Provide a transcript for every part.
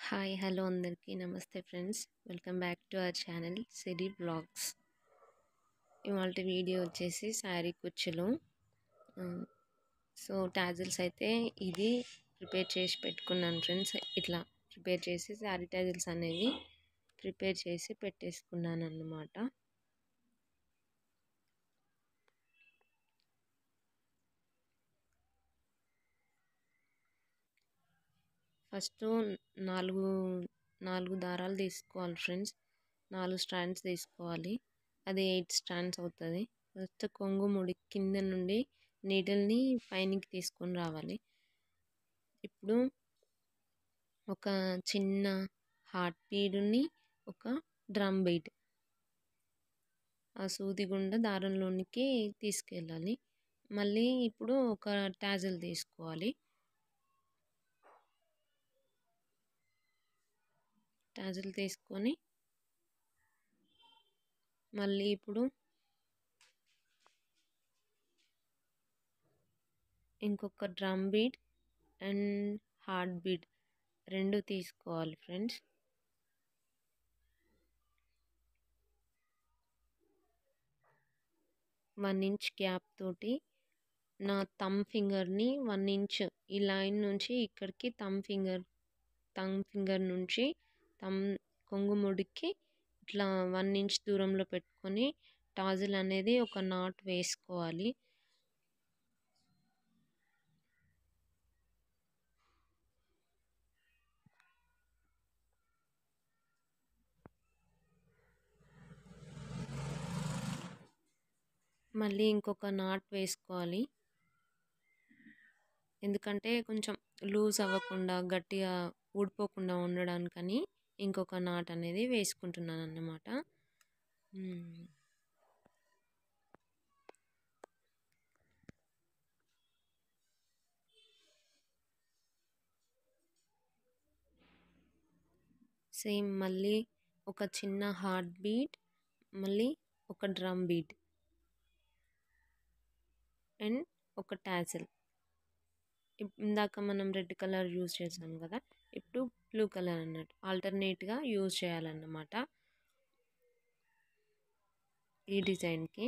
Hi hello అందరికీ నమస్తే friends. Welcome back to our channel Siri vlogs. ఇవాళ వీడియో వచ్చేసి శారీ కుచ్చులు. సో టాజిల్స్ అయితే ఇది ప్రిపేర్ చేసి పెట్టుకున్నాను ఫ్రెండ్స్. ఇట్లా ప్రిపేర్ చేసి శారీ టాజిల్స్ అనేవి ప్రిపేర్ చేసి పెట్టేసుకున్నాను అన్నమాట. ఫస్ట్ నాలుగు దారాలు తీసుకోవాలి ఫ్రెండ్స్. 4 స్ట్రాండ్స్ తీసుకోవాలి. అది 8 స్ట్రాండ్స్ అవుతుంది. ఫస్ట్ కొంగు ముడి కింద నుండి నీడిల్ని పైనకి తీసుకొని రావాలి. ఇప్పుడు ఒక చిన్న హార్ట్ బీడ్ని ఒక డ్రమ్ బీడ్ ఆ సూది గుండా దారంలోనికి తీసుకెళ్ళాలి. మళ్ళీ ఇప్పుడు ఒక టాజిల్ తీసుకోవాలి. టాజిల్ తీసుకొని మళ్ళీ ఇప్పుడు ఇంకొక drum bead and heart bead రెండు తీసుకోవాలి ఫ్రెండ్స్. వన్ ఇంచ్ గ్యాప్ తోటి నా థంబ్ ఫింగర్ని 1 ఇంచ్ ఈ లైన్ నుంచి ఇక్కడికి థంబ్ ఫింగర్ నుంచి కొంగు ముడికి ఇట్లా 1 ఇంచ్ దూరంలో పెట్టుకొని టాజిల్ అనేది ఒక నాట్ వేసుకోవాలి. మళ్ళీ ఇంకొక నాట్ వేసుకోవాలి. ఎందుకంటే కొంచెం లూజ్ అవ్వకుండా గట్టిగా ఊడిపోకుండా ఉండడానికని ఇంకొక నాట్ అనేది వేసుకుంటున్నాను అన్నమాట. సేమ్ మళ్ళీ ఒక చిన్న హార్ట్ బీట్, మళ్ళీ ఒక డ్రమ్ బీట్ అండ్ ఒక టాజిల్. ఇందాక మనం రెడ్ కలర్ యూజ్ చేసాం కదా, ఇప్పుడు బ్లూ కలర్ అన్నట్టు ఆల్టర్నేట్గా యూజ్ చేయాలన్నమాట. ఈ డిజైన్కి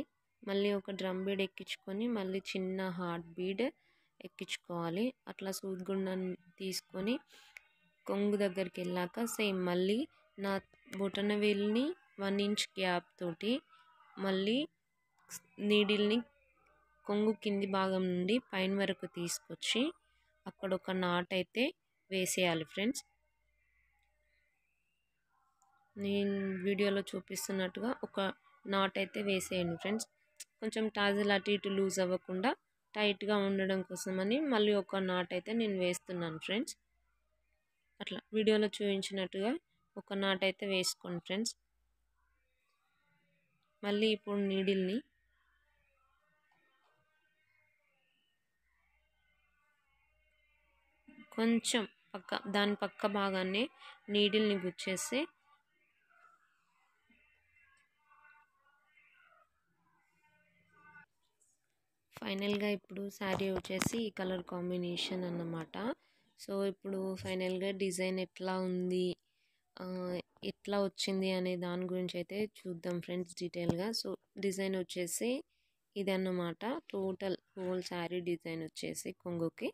మళ్ళీ ఒక డ్రమ్ బీడ్ ఎక్కించుకొని మళ్ళీ చిన్న హార్ట్ బీడ్ ఎక్కించుకోవాలి. అట్లా సూదిగుండం తీసుకొని కొంగు దగ్గరికి వెళ్ళాక సేమ్ మళ్ళీ నా బొటన వేలుని 1 ఇంచ్ గ్యాప్ తోటి మళ్ళీ నీడిల్ని కొంగు కింది భాగం నుండి పైన వరకు తీసుకొచ్చి అక్కడ ఒక నాట్ అయితే వేసేయాలి ఫ్రెండ్స్. నేను వీడియోలో చూపిస్తున్నట్టుగా ఒక నాట్ అయితే వేసేయండి ఫ్రెండ్స్. కొంచెం టాజిల్ అటు ఇటు లూజ్ అవ్వకుండా టైట్గా ఉండడం కోసమని మళ్ళీ ఒక నాట్ అయితే నేను వేస్తున్నాను ఫ్రెండ్స్. అట్లా వీడియోలో చూపించినట్టుగా ఒక నాట్ అయితే వేసుకోండి ఫ్రెండ్స్. మళ్ళీ ఇప్పుడు నీడిల్ని కొంచెం దాని పక్క భాగాన్ని నీడిల్ని గుచ్చేసి ఫైనల్గా ఇప్పుడు శారీ వచ్చేసి ఈ కలర్ కాంబినేషన్ అన్నమాట. సో ఇప్పుడు ఫైనల్గా డిజైన్ ఎట్లా ఉంది, ఎట్లా వచ్చింది అనే దాని గురించి అయితే చూద్దాం ఫ్రెండ్స్ డీటెయిల్గా. సో డిజైన్ వచ్చేసి ఇదన్నమాట. టోటల్ హోల్ శారీ డిజైన్ వచ్చేసి కొంగుకి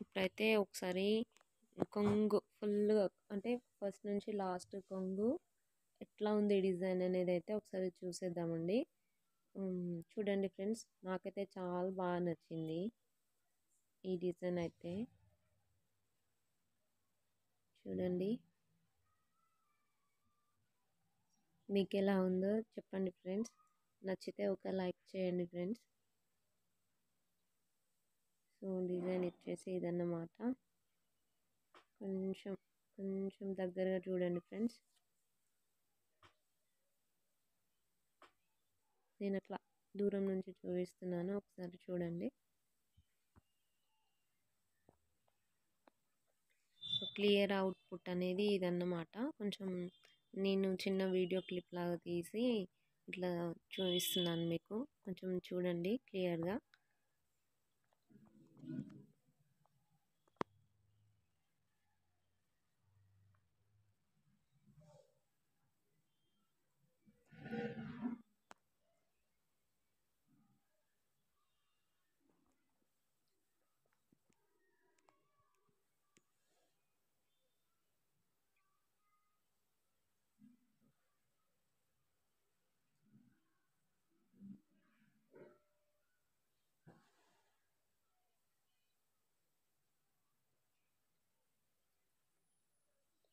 ఇప్పుడైతే ఒకసారి కొంగు ఫుల్గా అంటే ఫస్ట్ నుంచి లాస్ట్ కొంగు ఎట్లా ఉంది డిజైన్ అనేది అయితే ఒకసారి చూసేద్దామండి. చూడండి ఫ్రెండ్స్, నాకైతే చాలా బాగా నచ్చింది ఈ డిజైన్ అయితే. చూడండి మీకు ఎలా ఉందో చెప్పండి ఫ్రెండ్స్. నచ్చితే ఒక లైక్ చేయండి ఫ్రెండ్స్. సో డిజైన్ వచ్చేసి ఇదన్నమాట. కొంచెం దగ్గరగా చూడండి ఫ్రెండ్స్. నేను అట్లా దూరం నుంచి చూపిస్తున్నాను, ఒకసారి చూడండి. క్లియర్ అవుట్పుట్ అనేది ఇదన్నమాట. కొంచెం నేను చిన్న వీడియో క్లిప్ లాగా తీసి ఇట్లా చూపిస్తున్నాను మీకు, కొంచెం చూడండి క్లియర్గా.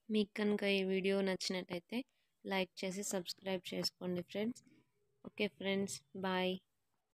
మీకు కనుక ఈ వీడియో నచ్చినట్టయితే లైక్ చేసి సబ్స్క్రైబ్ చేసుకోండి ఫ్రెండ్స్. Okay friends, bye.